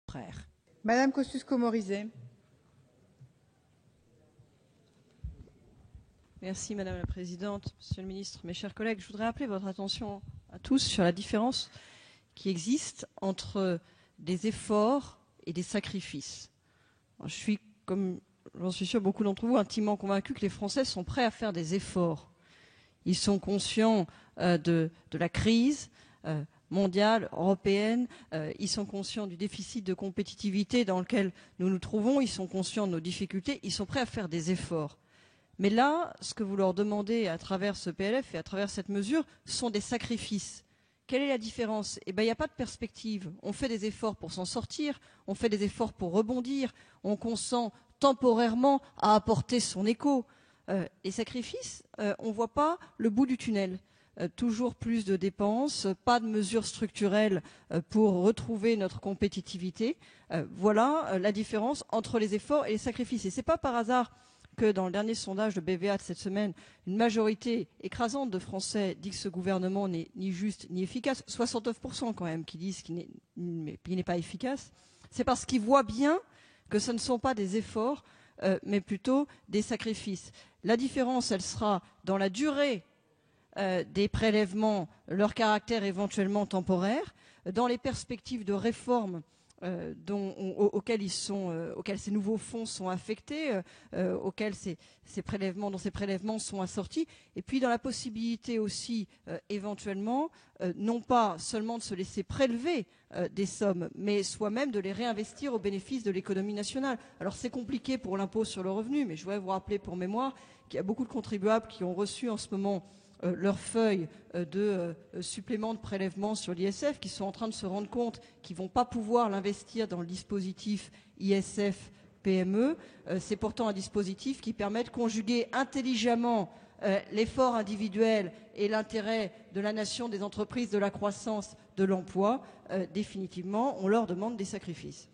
frères. Madame Kosciusko-Morizet. Merci Madame la Présidente, Monsieur le Ministre, mes chers collègues. Je voudrais appeler votre attention à tous sur la différence qui existe entre des efforts et des sacrifices. Alors, je suis, comme j'en suis sûr beaucoup d'entre vous, intimement convaincus que les Français sont prêts à faire des efforts. Ils sont conscients de la crise mondiale, européenne. Ils sont conscients du déficit de compétitivité dans lequel nous nous trouvons. Ils sont conscients de nos difficultés. Ils sont prêts à faire des efforts. Mais là, ce que vous leur demandez à travers ce PLF et à travers cette mesure sont des sacrifices. Quelle est la différence? Eh bien, il n'y a pas de perspective. On fait des efforts pour s'en sortir, on fait des efforts pour rebondir, on consent temporairement à apporter son écho. Les sacrifices, on ne voit pas le bout du tunnel. Toujours plus de dépenses, pas de mesures structurelles pour retrouver notre compétitivité. Voilà la différence entre les efforts et les sacrifices. Et ce n'est pas par hasard que dans le dernier sondage de BVA de cette semaine, une majorité écrasante de Français dit que ce gouvernement n'est ni juste ni efficace, 69% quand même qui disent qu'il n'est pas efficace, c'est parce qu'ils voient bien que ce ne sont pas des efforts, mais plutôt des sacrifices. La différence, elle sera dans la durée des prélèvements, leur caractère éventuellement temporaire, dans les perspectives de réforme auxquels ces nouveaux fonds sont affectés, auxquels ces prélèvements sont assortis, et puis dans la possibilité aussi éventuellement, non pas seulement de se laisser prélever des sommes, mais soi-même de les réinvestir au bénéfice de l'économie nationale. Alors c'est compliqué pour l'impôt sur le revenu, mais je voudrais vous rappeler pour mémoire qu'il y a beaucoup de contribuables qui ont reçu en ce moment leur feuille de supplément de prélèvement sur l'ISF, qui sont en train de se rendre compte qu'ils ne vont pas pouvoir l'investir dans le dispositif ISF PME. C'est pourtant un dispositif qui permet de conjuguer intelligemment l'effort individuel et l'intérêt de la nation, des entreprises, de la croissance, de l'emploi. Définitivement, on leur demande des sacrifices.